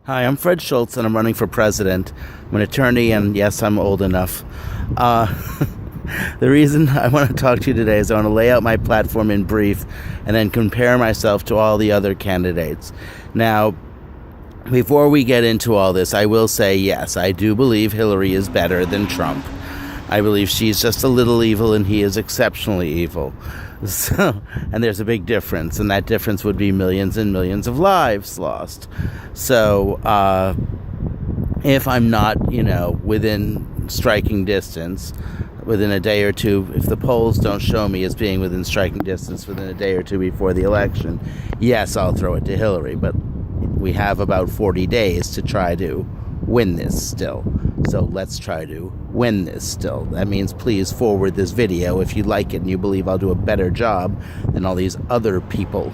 Hi, I'm Fred Schultz, and I'm running for president. I'm an attorney, and yes, I'm old enough. The reason I want to talk to you today is I want to lay out my platform in brief and then compare myself to all the other candidates. Now, before we get into all this, I will say, yes, I do believe Hillary is better than Trump. I believe she's just a little evil and he is exceptionally evil. So, and there's a big difference, and that difference would be millions and millions of lives lost. So, if I'm not, within striking distance, within a day or two, if the polls don't show me as being within striking distance within a day or two before the election, yes, I'll throw it to Hillary. But we have about 40 days to try to win this still. So let's try to win this still. That means please forward this video if you like it and you believe I'll do a better job than all these other people,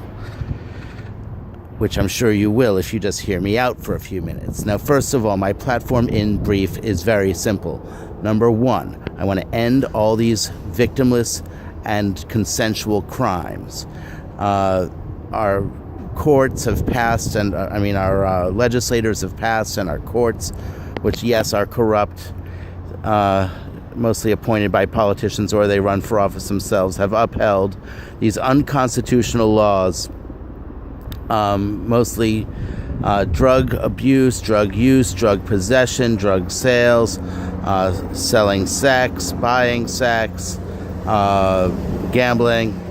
which I'm sure you will if you just hear me out for a few minutes. Now, first of all, my platform in brief is very simple. Number one, I want to end all these victimless and consensual crimes. Our courts have passed, and our legislators have passed, and our courts, which, yes, are corrupt, mostly appointed by politicians or they run for office themselves, have upheld these unconstitutional laws, mostly drug abuse, drug use, drug possession, drug sales, selling sex, buying sex, gambling.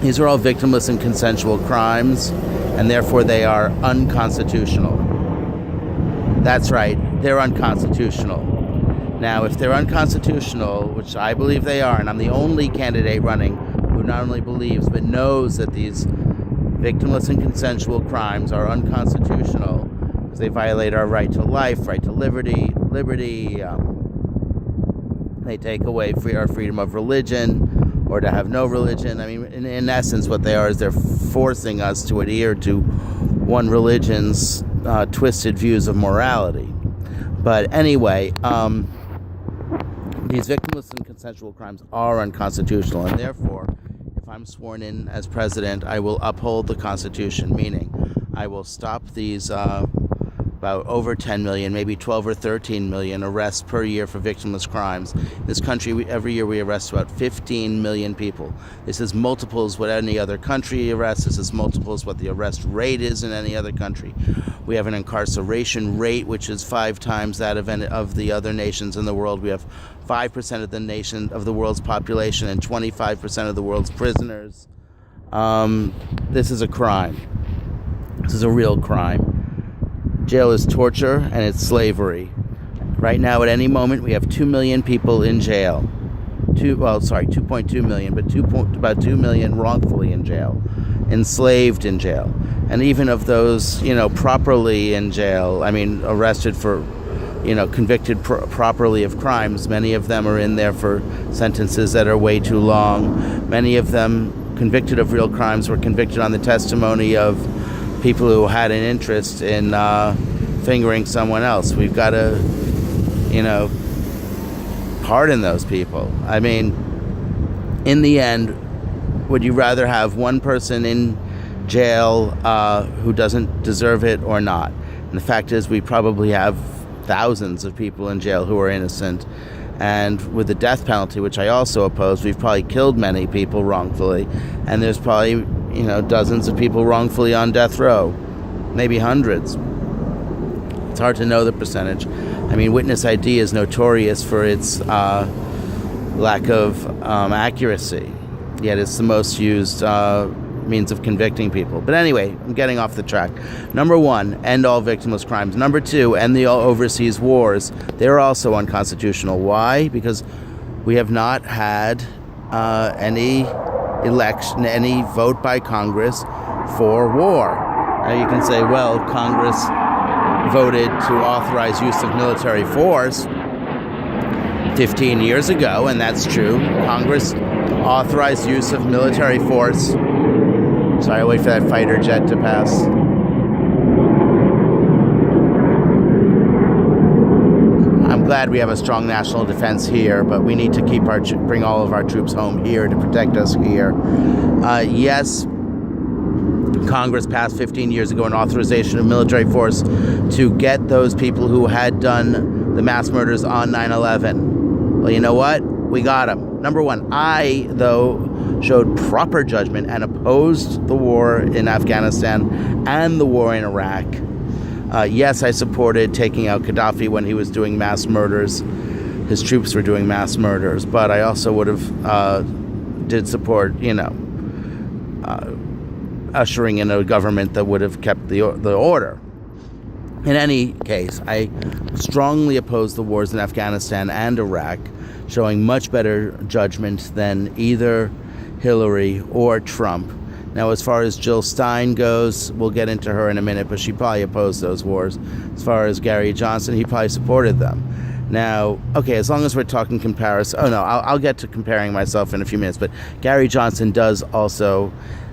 These are all victimless and consensual crimes, and therefore they are unconstitutional. That's right, they're unconstitutional. Now, if they're unconstitutional, which I believe they are, and I'm the only candidate running who not only believes but knows that these victimless and consensual crimes are unconstitutional because they violate our right to life, right to liberty. They take away our freedom of religion, or to have no religion. I mean, in essence, what they are is they're forcing us to adhere to one religion's twisted views of morality. But anyway, these victimless and consensual crimes are unconstitutional, and therefore, if I'm sworn in as president, I will uphold the Constitution, meaning I will stop these about over 10 million, maybe 12 or 13 million arrests per year for victimless crimes. In this country, every year we arrest about 15 million people. This is multiples what any other country arrests. This is multiples what the arrest rate is in any other country. We have an incarceration rate which is 5 times that of the other nations in the world. We have 5% of the world's population and 25% of the world's prisoners. This is a crime. This is a real crime. Jail is torture and it's slavery. Right now, at any moment, we have 2 million people in jail. 2.2 million, but about 2 million wrongfully in jail, enslaved in jail. And even of those, properly in jail, arrested for, convicted properly of crimes, many of them are in there for sentences that are way too long. Many of them, convicted of real crimes, were convicted on the testimony of people who had an interest in fingering someone else. We've got to, pardon those people. In the end, would you rather have one person in jail who doesn't deserve it or not? And the fact is, we probably have thousands of people in jail who are innocent. And with the death penalty, which I also oppose, we've probably killed many people wrongfully. And there's probably, dozens of people wrongfully on death row, maybe hundreds. It's hard to know the percentage. Witness ID is notorious for its lack of accuracy, yet it's the most used means of convicting people. But anyway, I'm getting off the track. Number one, end all victimless crimes. Number two, end the overseas wars. They're also unconstitutional. Why? Because we have not had any election, any vote by Congress for war. Now you can say, well, Congress voted to authorize use of military force 15 years ago, and that's true. Congress authorized use of military force. Sorry, I'll wait for that fighter jet to pass. I'm glad we have a strong national defense here, but we need to bring all of our troops home here to protect us here. Yes, Congress passed 15 years ago an authorization of military force to get those people who had done the mass murders on 9/11. Well, you know what? We got them. Number one, I, though, showed proper judgment and opposed the war in Afghanistan and the war in Iraq. Yes, I supported taking out Gaddafi when he was doing mass murders. His troops were doing mass murders, but I also would have did support, ushering in a government that would have kept the order. In any case, I strongly oppose the wars in Afghanistan and Iraq, showing much better judgment than either Hillary or Trump. Now, as far as Jill Stein goes, we'll get into her in a minute, but she probably opposed those wars. As far as Gary Johnson, he probably supported them. Now, okay, as long as we're talking comparison, I'll get to comparing myself in a few minutes, but Gary Johnson does also,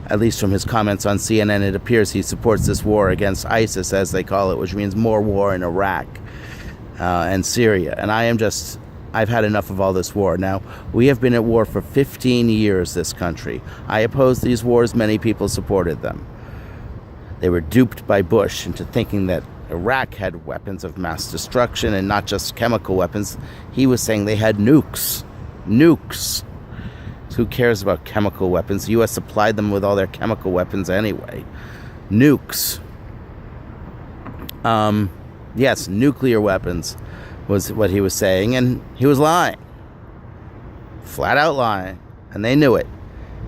at least from his comments on CNN, it appears he supports this war against ISIS, as they call it, which means more war in Iraq and Syria. And I've had enough of all this war. Now, we have been at war for 15 years, this country. I opposed these wars. Many people supported them. They were duped by Bush into thinking that Iraq had weapons of mass destruction and not just chemical weapons. He was saying they had nukes. Nukes. So who cares about chemical weapons? The U.S. supplied them with all their chemical weapons anyway. Nukes. Yes, nuclear weapons was what he was saying, and he was lying. Flat out lying. And they knew it.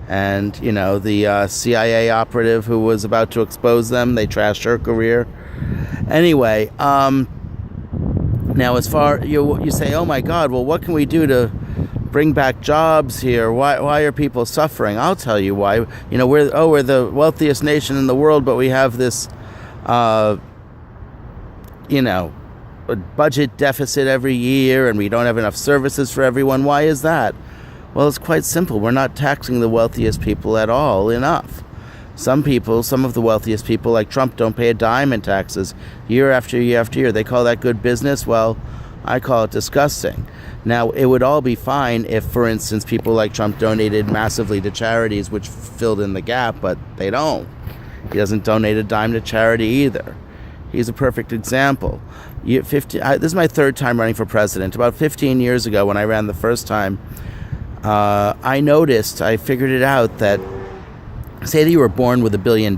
And, the CIA operative who was about to expose them, they trashed her career. Anyway, now as far, you say, oh my God, well, what can we do to bring back jobs here? Why are people suffering? I'll tell you why. We're the wealthiest nation in the world, but we have this, a budget deficit every year, and we don't have enough services for everyone. Why is that? Well, it's quite simple. We're not taxing the wealthiest people at all enough. Some of the wealthiest people, like Trump, don't pay a dime in taxes year after year after year. They call that good business. Well, I call it disgusting. Now, it would all be fine if, for instance, people like Trump donated massively to charities, which filled in the gap, but they don't. He doesn't donate a dime to charity either. He's a perfect example. This is my third time running for president. About 15 years ago, when I ran the first time, I figured it out that, say that you were born with $1 billion.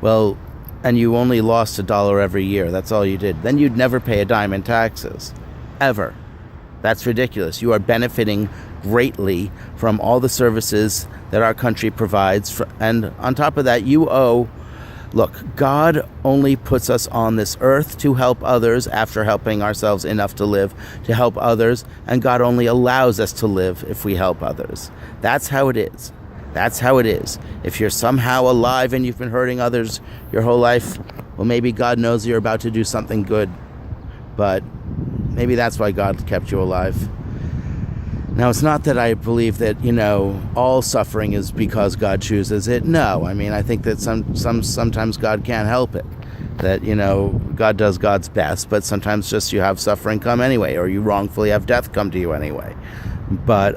Well, and you only lost $1 every year. That's all you did. Then you'd never pay a dime in taxes. Ever. That's ridiculous. You are benefiting greatly from all the services that our country provides. And on top of that, you owe... Look, God only puts us on this earth to help others after helping ourselves enough to live, to help others. And God only allows us to live if we help others. That's how it is. That's how it is. If you're somehow alive and you've been hurting others your whole life, well, maybe God knows you're about to do something good. But maybe that's why God kept you alive. Now, it's not that I believe that, all suffering is because God chooses it. No, I think that sometimes God can't help it. That, God does God's best, but sometimes just you have suffering come anyway, or you wrongfully have death come to you anyway. But,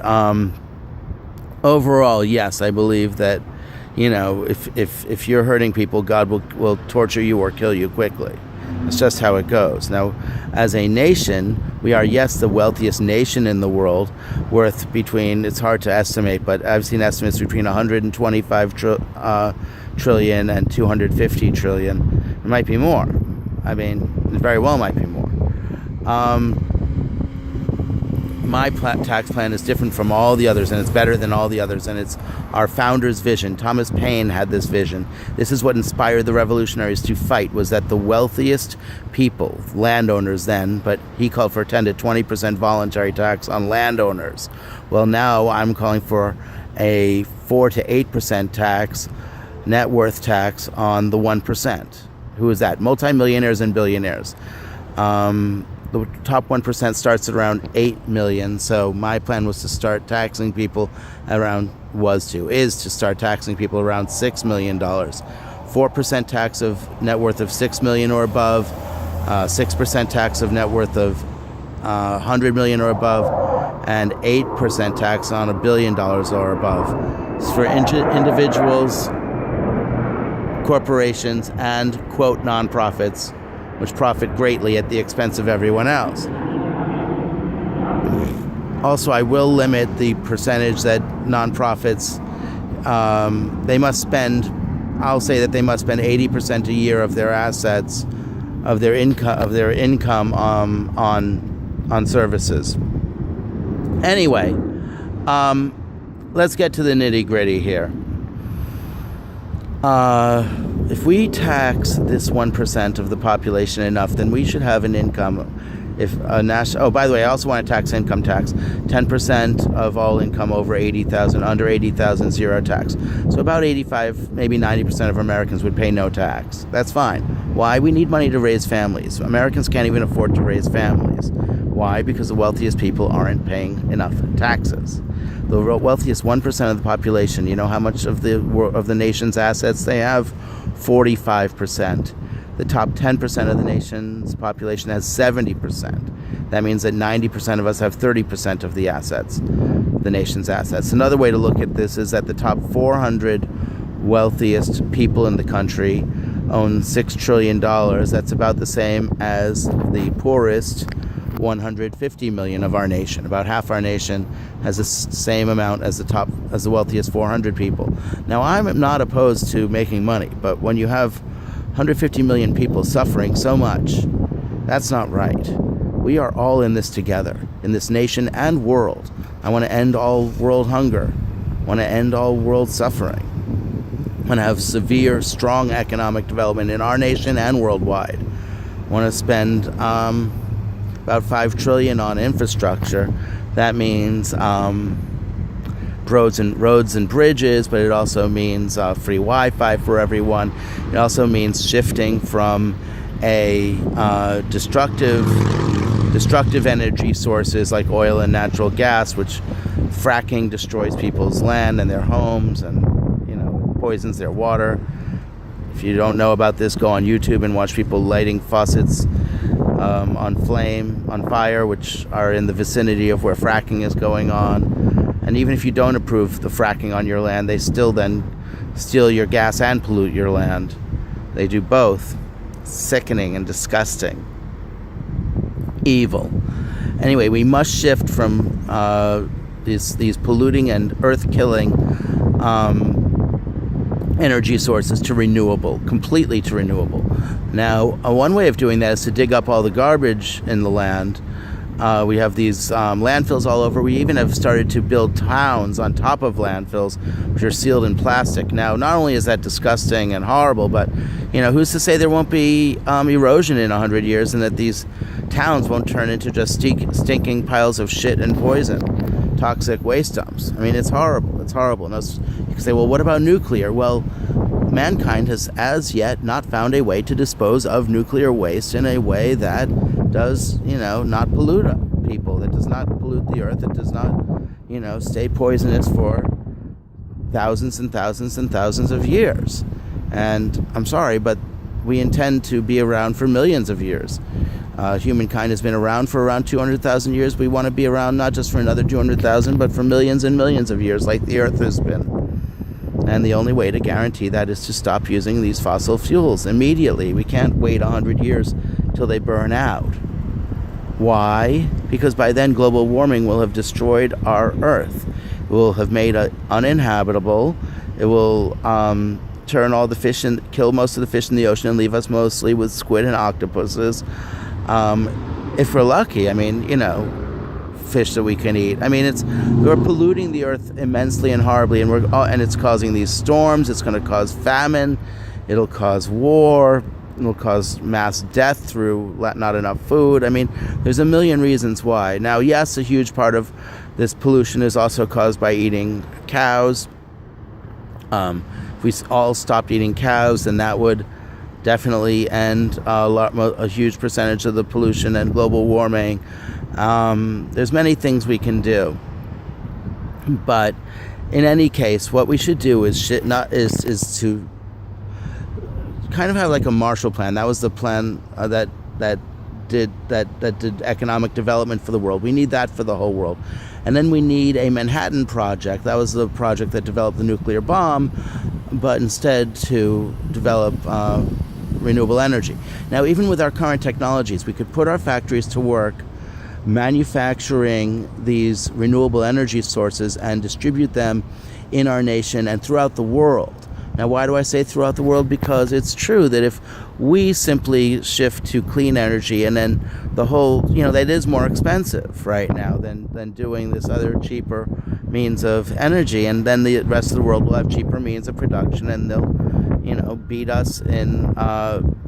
overall, yes, I believe that, if you're hurting people, God will torture you or kill you quickly. It's just how it goes. Now, as a nation, we are, yes, the wealthiest nation in the world, worth between, it's hard to estimate, but I've seen estimates between 125 trillion and 250 trillion. It might be more. It very well might be more. My tax plan is different from all the others, and it's better than all the others, and it's our founder's vision. Thomas Paine had this vision. This is what inspired the revolutionaries to fight, was that the wealthiest people, landowners then, but he called for 10 to 20% voluntary tax on landowners. Well, now I'm calling for a 4 to 8% tax, net worth tax on the 1%. Who is that? Multimillionaires and billionaires. The top 1% starts at around 8 million. So my plan was to start taxing people is to start taxing people around $6 million. 4% tax of net worth of 6 million or above, 6% tax of net worth of 100 million or above, and 8% tax on $1 billion or above. For individuals, corporations and, quote, nonprofits, which profit greatly at the expense of everyone else. Also, I will limit the percentage that nonprofits, they must spend, I'll say that they must spend 80% a year of their assets, of their income on services. Anyway, let's get to the nitty-gritty here. If we tax this 1% of the population enough, then we should have an income. By the way, I also want to tax income tax. 10% of all income over 80,000, under 80,000, zero tax. So about 85, maybe 90% of Americans would pay no tax. That's fine. Why? We need money to raise families. Americans can't even afford to raise families. Why? Because the wealthiest people aren't paying enough taxes. The wealthiest 1% of the population, you know how much of the nation's assets they have? 45%. The top 10% of the nation's population has 70%. That means that 90% of us have 30% of the assets, the nation's assets. Another way to look at this is that the top 400 wealthiest people in the country own $6 trillion. That's about the same as the poorest 150 million of our nation. About half our nation has the same amount as the wealthiest 400 people. Now, I'm not opposed to making money, but when you have 150 million people suffering so much, that's not right. We are all in this together, in this nation and world. I want to end all world hunger. I want to end all world suffering. I want to have severe, strong economic development in our nation and worldwide. I want to spend about $5 trillion on infrastructure. That means roads and bridges, but it also means free Wi-Fi for everyone. It also means shifting from a destructive energy sources like oil and natural gas, which fracking destroys people's land and their homes, and poisons their water. If you don't know about this, go on YouTube and watch people lighting faucets on fire, which are in the vicinity of where fracking is going on. And even if you don't approve the fracking on your land, they still then steal your gas and pollute your land. They do both. Sickening and disgusting. Evil. Anyway, we must shift from these polluting and earth-killing energy sources to renewable, completely to renewable. Now, one way of doing that is to dig up all the garbage in the land. We have these landfills all over. We even have started to build towns on top of landfills, which are sealed in plastic. Now, not only is that disgusting and horrible, but who's to say there won't be erosion in 100 years, and that these towns won't turn into just stinking piles of shit and poison, toxic waste dumps? I mean, it's horrible. It's horrible. And you can say, well, what about nuclear? Well, mankind has as yet not found a way to dispose of nuclear waste in a way that does, not pollute people, that does not pollute the earth, that does not, stay poisonous for thousands and thousands and thousands of years. And I'm sorry, but we intend to be around for millions of years. Humankind has been around for around 200,000 years. We want to be around not just for another 200,000, but for millions and millions of years, like the earth has been. And the only way to guarantee that is to stop using these fossil fuels immediately. We can't wait 100 years till they burn out. Why? Because by then global warming will have destroyed our earth. It will have made it uninhabitable. It will turn all the fish and kill most of the fish in the ocean and leave us mostly with squid and octopuses. If we're lucky, fish that we can eat. We're polluting the earth immensely and horribly, and it's causing these storms. It's going to cause famine. It'll cause war. It'll cause mass death through not enough food. There's a million reasons why. Now, yes, a huge part of this pollution is also caused by eating cows. If we all stopped eating cows, then that would definitely end a huge percentage of the pollution and global warming. There's many things we can do, but in any case, what we should do is to kind of have like a Marshall Plan. That was the plan that did economic development for the world. We need that for the whole world. And then we need a Manhattan Project. That was the project that developed the nuclear bomb, but instead to develop renewable energy. Now, even with our current technologies, we could put our factories to work manufacturing these renewable energy sources and distribute them in our nation and throughout the world. Now, why do I say throughout the world? Because it's true that if we simply shift to clean energy, and then the whole, that is more expensive right now than doing this other cheaper means of energy, and then the rest of the world will have cheaper means of production, and they'll, beat us in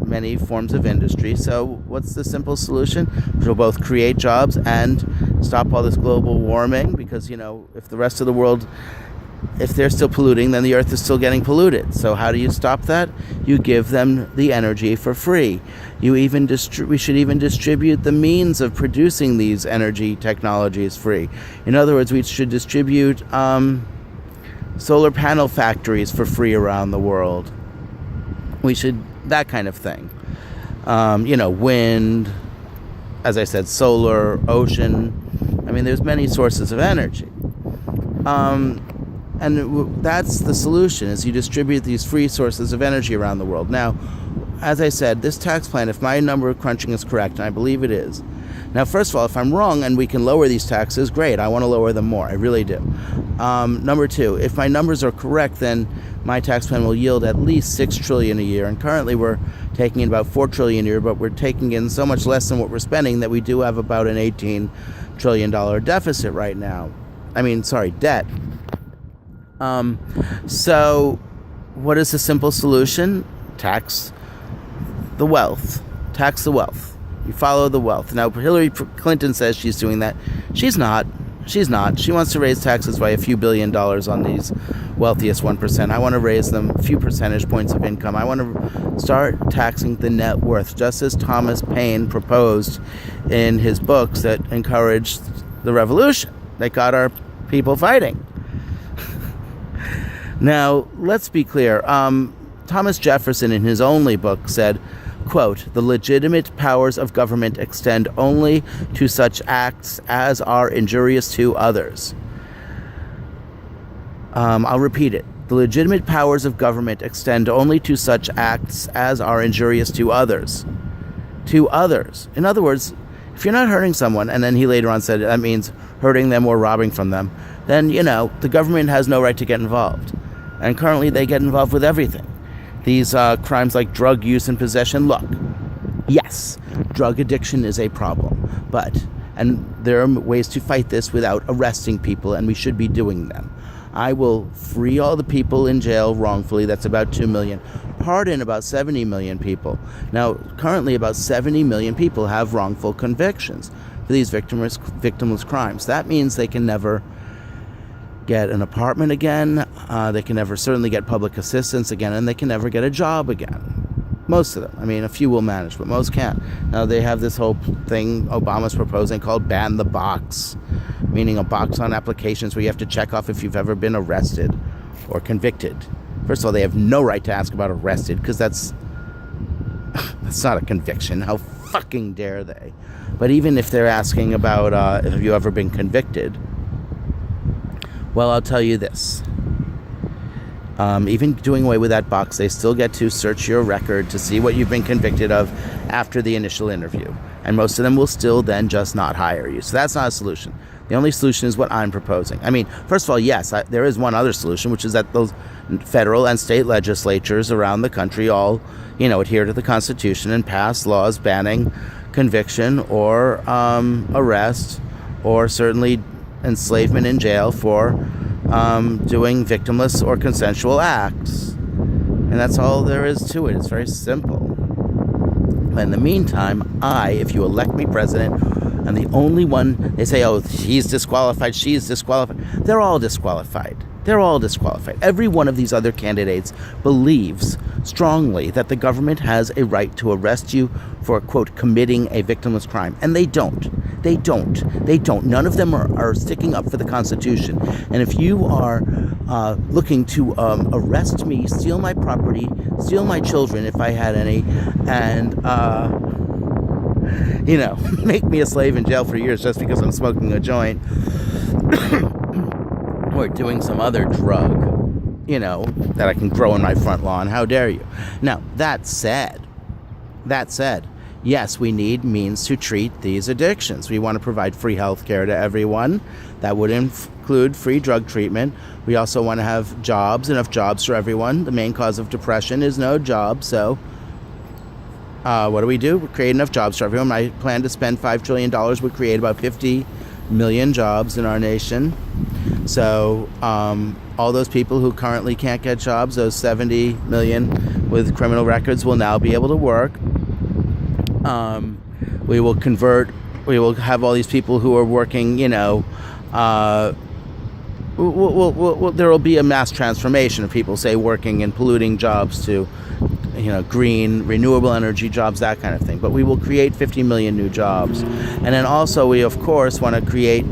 many forms of industry. So what's the simple solution? We'll both create jobs and stop all this global warming, because, if the rest of the world, if they're still polluting, then the earth is still getting polluted. So how do you stop that? You give them the energy for free. We should even distribute the means of producing these energy technologies free. In other words, we should distribute solar panel factories for free around the world. That kind of thing. Wind, as I said, solar, ocean. I mean, there's many sources of energy. And that's the solution, is you distribute these free sources of energy around the world. Now, as I said, this tax plan, if my number of crunching is correct, and I believe it is. Now, first of all, if I'm wrong and we can lower these taxes, great. I want to lower them more. I really do. Number two, if my numbers are correct, then my tax plan will yield at least $6 trillion a year. And currently we're taking in about $4 trillion a year, but we're taking in so much less than what we're spending that we do have about an $18 trillion deficit right now. Debt. So what is the simple solution? Tax the wealth. Tax the wealth. You follow the wealth. Now, Hillary Clinton says she's doing that. She's not. She wants to raise taxes by a few $1 billion on these wealthiest 1%. I want to raise them a few percentage points of income. I want to start taxing the net worth, just as Thomas Paine proposed in his books that encouraged the revolution, that got our people fighting. Now, let's be clear. Thomas Jefferson, in his only book, said, quote, "The legitimate powers of government extend only to such acts as are injurious to others." I'll repeat it. The legitimate powers of government extend only to such acts as are injurious to others. To others. In other words, if you're not hurting someone, and then he later on said that means hurting them or robbing from them, then, the government has no right to get involved. And currently they get involved with everything. These crimes like drug use and possession. Look, yes, drug addiction is a problem, and there are ways to fight this without arresting people, and we should be doing them. I will free all the people in jail wrongfully. That's about 2 million. Pardon about 70 million people. Now, currently about 70 million people have wrongful convictions for these victimless crimes. That means they can never get an apartment again, they can never certainly get public assistance again, and they can never get a job again. Most of them. A few will manage, but most can't. Now, they have this whole thing Obama's proposing called ban the box, meaning a box on applications where you have to check off if you've ever been arrested or convicted. First of all, they have no right to ask about arrested, because that's not a conviction. How fucking dare they? But even if they're asking about have you ever been convicted, well, I'll tell you this. Even doing away with that box, they still get to search your record to see what you've been convicted of after the initial interview. And most of them will still then just not hire you. So that's not a solution. The only solution is what I'm proposing. First of all, yes, there is one other solution, which is that those federal and state legislatures around the country all, adhere to the Constitution and pass laws banning conviction or arrest, or certainly enslavement in jail for doing victimless or consensual acts. And that's all there is to it. It's very simple. In the meantime, if you elect me president, and the only one, they say, oh, he's disqualified, she's disqualified. They're all disqualified. They're all disqualified. Every one of these other candidates believes strongly that the government has a right to arrest you for, quote, committing a victimless crime. And they don't. They don't. None of them are sticking up for the Constitution. And if you are looking to arrest me, steal my property, steal my children if I had any, and make me a slave in jail for years just because I'm smoking a joint or doing some other drug, that I can grow in my front lawn. How dare you? Now, that said, yes, we need means to treat these addictions. We want to provide free health care to everyone. That would include free drug treatment. We also want to have jobs, enough jobs for everyone. The main cause of depression is no job. So what do? We create enough jobs for everyone. I plan to spend $5 trillion would create about 50 million jobs in our nation. So all those people who currently can't get jobs, those 70 million with criminal records, will now be able to work. We will have all these people who are working, there will be a mass transformation of people, say, working in polluting jobs to, green, renewable energy jobs, that kind of thing. But we will create 50 million new jobs. And then also we, of course, want to create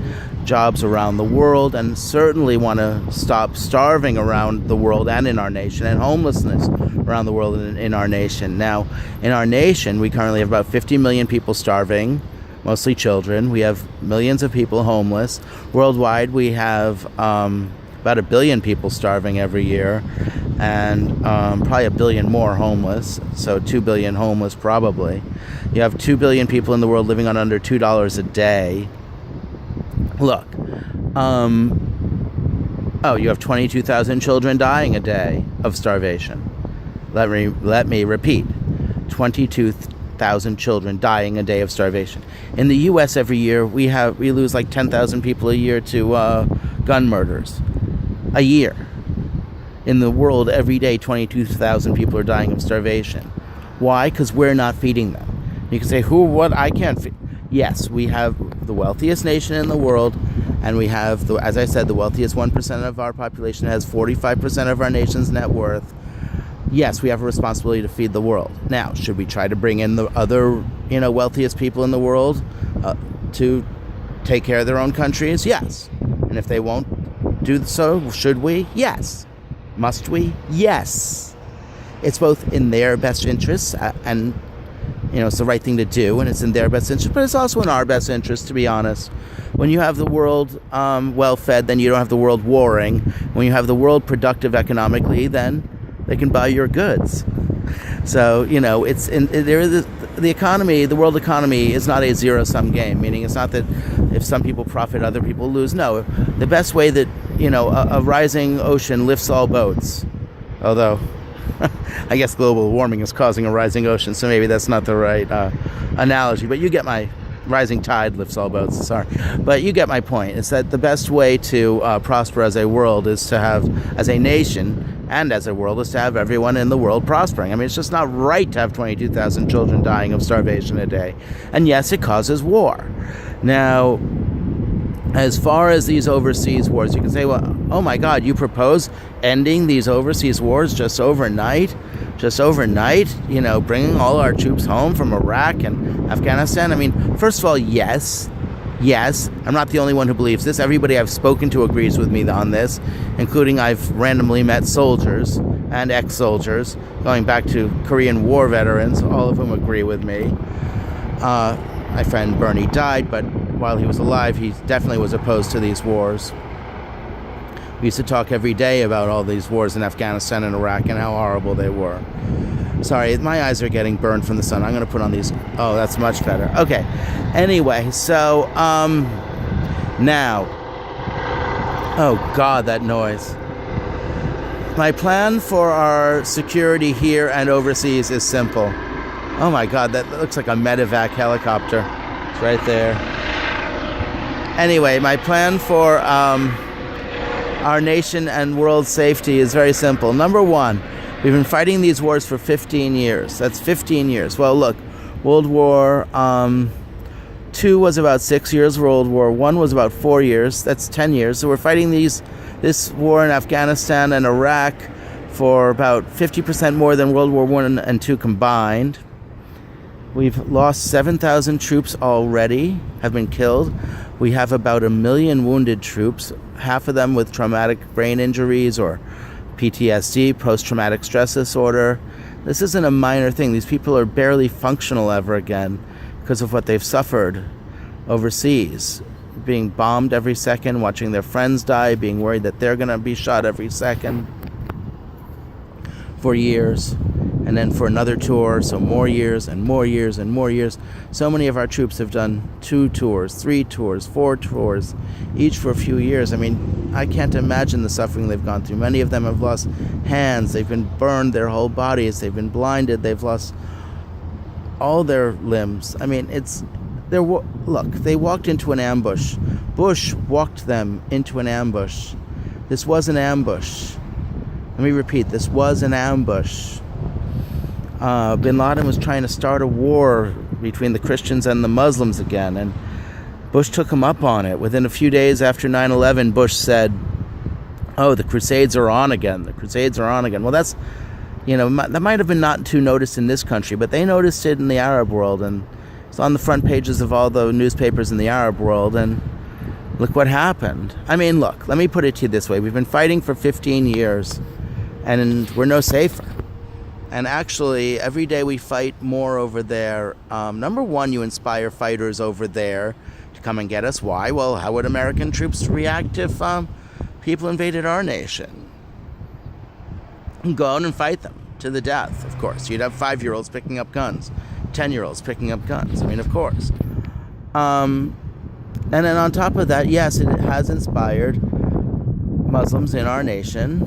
jobs around the world, and certainly want to stop starving around the world and in our nation, and homelessness around the world and in our nation. Now, in our nation, we currently have about 50 million people starving, mostly children. We have millions of people homeless. Worldwide, we have about 1 billion people starving every year, and probably 1 billion more homeless, so 2 billion homeless probably. You have 2 billion people in the world living on under $2 a day. Look, you have 22,000 children dying a day of starvation. Let me repeat, 22,000 children dying a day of starvation. In the U.S. every year, we lose like 10,000 people a year to gun murders. A year. In the world, every day, 22,000 people are dying of starvation. Why? Because we're not feeding them. You can say, I can't feed. Yes, we have the wealthiest nation in the world, and we have, as I said, the wealthiest 1% of our population has 45% of our nation's net worth. Yes, we have a responsibility to feed the world. Now, should we try to bring in the other, wealthiest people in the world to take care of their own countries? Yes. And if they won't do so, should we? Yes. Must we? Yes. It's both in their best interests and it's the right thing to do, and it's in their best interest, but it's also in our best interest, to be honest. When you have the world well-fed, then you don't have the world warring. When you have the world productive economically, then they can buy your goods. So, it's the economy, the world economy is not a zero-sum game, meaning it's not that if some people profit, other people lose. No, the best way that, a rising ocean lifts all boats, although I guess global warming is causing a rising ocean, so maybe that's not the right analogy. But you get my rising tide lifts all boats. Sorry, but you get my point. It's that the best way to prosper as a world is to have, as a nation and as a world, is to have everyone in the world prospering. I mean, it's just not right to have 22,000 children dying of starvation a day. And yes, it causes war. Now, as far as these overseas wars, you can say, well, oh my God, you propose ending these overseas wars just overnight, bringing all our troops home from Iraq and Afghanistan? I mean, first of all, yes, I'm not the only one who believes this. Everybody I've spoken to agrees with me on this, including I've randomly met soldiers and ex-soldiers, going back to Korean War veterans, all of whom agree with me. My friend Bernie died, but while he was alive, he definitely was opposed to these wars. We used to talk every day about all these wars in Afghanistan and Iraq and how horrible they were. Sorry, my eyes are getting burned from the sun. I'm going to put on these. Oh, that's much better. Okay. Anyway, so, now. Oh, God, that noise. My plan for our security here and overseas is simple. Oh, my God, that looks like a medevac helicopter. It's right there. Anyway, my plan for our nation and world safety is very simple. Number one, we've been fighting these wars for 15 years. That's 15 years. Well, look, World War II was about 6 years. World War I was about 4 years. That's 10 years. So we're fighting this war in Afghanistan and Iraq for about 50% more than World War I and II combined. We've lost 7,000 troops already, have been killed. We have about 1 million wounded troops, half of them with traumatic brain injuries or PTSD, post-traumatic stress disorder. This isn't a minor thing. These people are barely functional ever again because of what they've suffered overseas, being bombed every second, watching their friends die, being worried that they're going to be shot every second for years, and then for another tour, so more years and more years and more years. So many of our troops have done 2 tours, 3 tours, 4 tours, each for a few years. I mean, I can't imagine the suffering they've gone through. Many of them have lost hands, they've been burned, their whole bodies, they've been blinded, they've lost all their limbs. I mean, look, they walked into an ambush. Bush walked them into an ambush. This was an ambush. Let me repeat, this was an ambush. Bin Laden was trying to start a war between the Christians and the Muslims again, and Bush took him up on it. Within a few days after 9/11, Bush said, "Oh, the Crusades are on again. The Crusades are on again." Well, that's, that might have been not too noticed in this country, but they noticed it in the Arab world, and it's on the front pages of all the newspapers in the Arab world, and look what happened. I mean, look, let me put it to you this way. We've been fighting for 15 years, and we're no safer. And actually, every day we fight more over there. Number one, you inspire fighters over there to come and get us. Why? Well, how would American troops react if people invaded our nation? Go out and fight them to the death, of course. You'd have 5-year-olds picking up guns, 10-year-olds picking up guns. I mean, of course. And then on top of that, yes, it has inspired Muslims in our nation,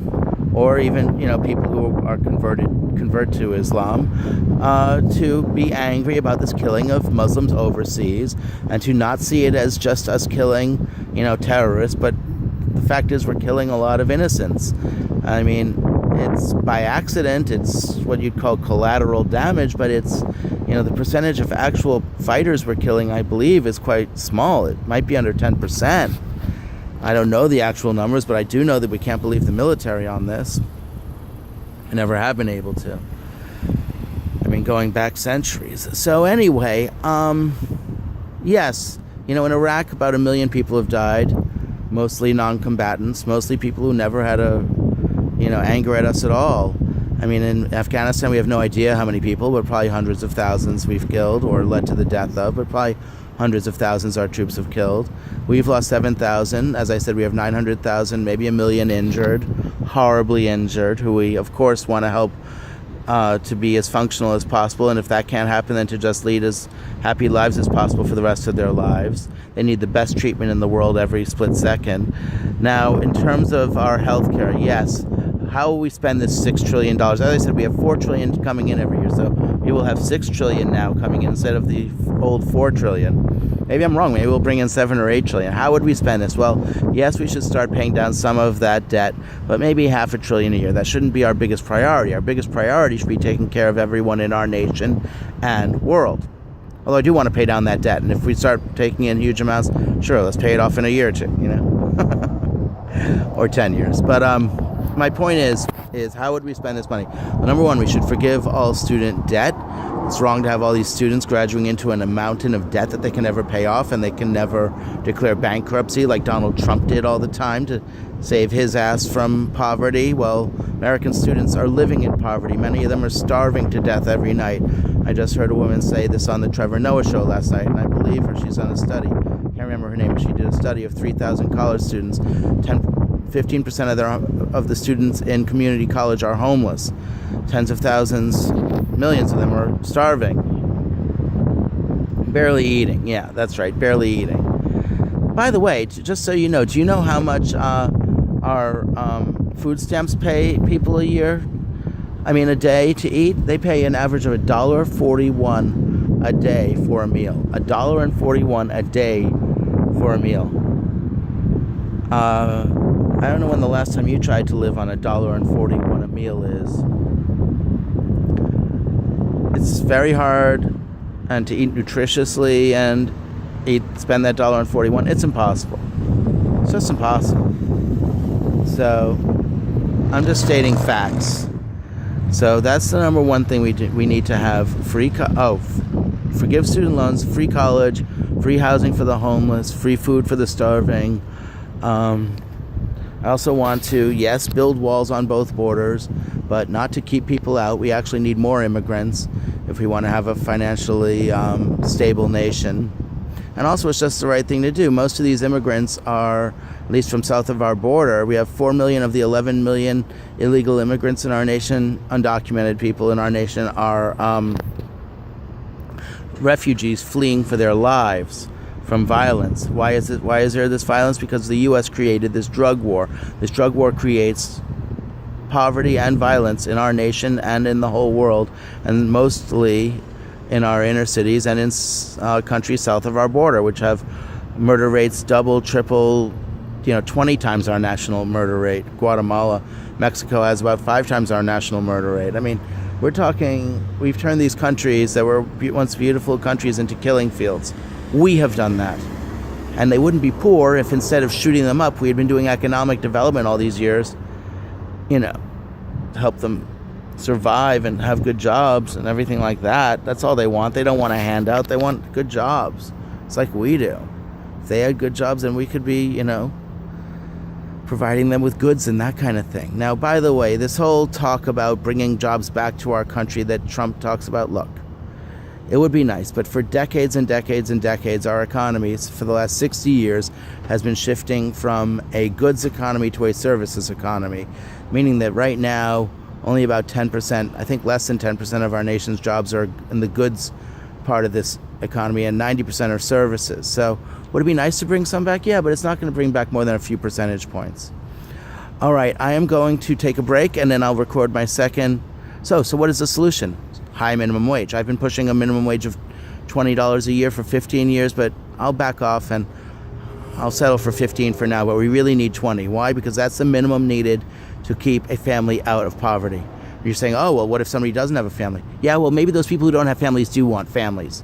or even, people who are convert to Islam, to be angry about this killing of Muslims overseas, and to not see it as just us killing, terrorists, but the fact is we're killing a lot of innocents. I mean, it's by accident, it's what you'd call collateral damage, but it's, the percentage of actual fighters we're killing, I believe, is quite small. It might be under 10%. I don't know the actual numbers, but I do know that we can't believe the military on this. I never have been able to. I mean, going back centuries. So anyway, yes, in Iraq, about 1 million people have died, mostly non-combatants, mostly people who never had anger at us at all. I mean, in Afghanistan, we have no idea how many people, but probably hundreds of thousands we've killed or led to the death of, but probably hundreds of thousands our troops have killed. We've lost 7,000. As I said, we have 900,000, maybe 1 million injured, horribly injured, who we, of course, want to help to be as functional as possible. And if that can't happen, then to just lead as happy lives as possible for the rest of their lives. They need the best treatment in the world every split second. Now, in terms of our healthcare, yes. How will we spend this $6 trillion? As I said, we have $4 trillion coming in every year, so we will have $6 trillion now coming in instead of the old $4 trillion. Maybe I'm wrong. Maybe we'll bring in $7 or $8 trillion. How would we spend this? Well, yes, we should start paying down some of that debt, but maybe $500 billion a year. That shouldn't be our biggest priority. Our biggest priority should be taking care of everyone in our nation and world. Although I do want to pay down that debt, and if we start taking in huge amounts, sure, let's pay it off in a year or two, or 10 years. But my point is how would we spend this money? Well, number one, we should forgive all student debt. It's wrong to have all these students graduating into a mountain of debt that they can never pay off, and they can never declare bankruptcy like Donald Trump did all the time to save his ass from poverty. Well, American students are living in poverty. Many of them are starving to death every night. I just heard a woman say this on the Trevor Noah show last night, and I believe her. She's on a study. Can't remember her name, but she did a study of 3,000 college students. 15% of the students in community college are homeless. Tens of thousands, millions of them are starving. Barely eating. Yeah, that's right, barely eating. By the way, just so you know, do you know how much our food stamps pay people a year? I mean, a day to eat? They pay an average of $1.41 a day for a meal. $1.41 a day for a meal. I don't know when the last time you tried to live on $1.41 a meal is. It's very hard, and to eat nutritiously and spend that $1.41, it's impossible. It's just impossible. So, I'm just stating facts. So that's the number one thing we need to have. Forgive student loans, free college, free housing for the homeless, free food for the starving. I also want to, yes, build walls on both borders, but not to keep people out. We actually need more immigrants if we want to have a financially stable nation. And also, it's just the right thing to do. Most of these immigrants are, at least from south of our border, we have 4 million of the 11 million illegal immigrants in our nation, undocumented people in our nation, are refugees fleeing for their lives from violence. Why is there this violence? Because the U.S. created this drug war. This drug war creates poverty and violence in our nation and in the whole world, and mostly in our inner cities and in countries south of our border, which have murder rates double, triple, 20 times our national murder rate. Guatemala, Mexico has about 5 times our national murder rate. I mean, we've turned these countries that were once beautiful countries into killing fields. We have done that. And they wouldn't be poor if instead of shooting them up, we had been doing economic development all these years, to help them survive and have good jobs and everything like that. That's all they want. They don't want a handout. They want good jobs. It's like we do. If they had good jobs, then we could be, providing them with goods and that kind of thing. Now, by the way, this whole talk about bringing jobs back to our country that Trump talks about, look, it would be nice, but for decades and decades and decades, our economy, for the last 60 years, has been shifting from a goods economy to a services economy, meaning that right now, only about 10%, I think less than 10% of our nation's jobs are in the goods part of this economy, and 90% are services. So would it be nice to bring some back? Yeah, but it's not going to bring back more than a few percentage points. All right, I am going to take a break, and then I'll record my second. So what is the solution? High minimum wage. I've been pushing a minimum wage of $20 a year for 15 years, but I'll back off and I'll settle for 15 for now, but we really need 20. Why? Because that's the minimum needed to keep a family out of poverty. You're saying, oh, well, what if somebody doesn't have a family? Yeah, well, maybe those people who don't have families do want families.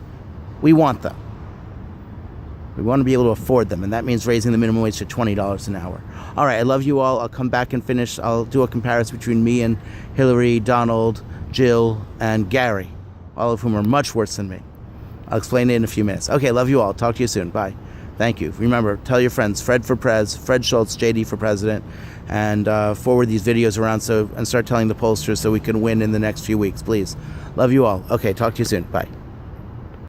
We want them. We want to be able to afford them, and that means raising the minimum wage to $20 an hour. All right, I love you all. I'll come back and finish. I'll do a comparison between me and Hillary, Donald, Jill, and Gary, all of whom are much worse than me. I'll explain it in a few minutes. Okay, love you all. Talk to you soon. Bye. Thank you. Remember, tell your friends, Fred for Prez, Fred Schultz, JD for President, and forward these videos around and start telling the pollsters so we can win in the next few weeks, please. Love you all. Okay, talk to you soon. Bye.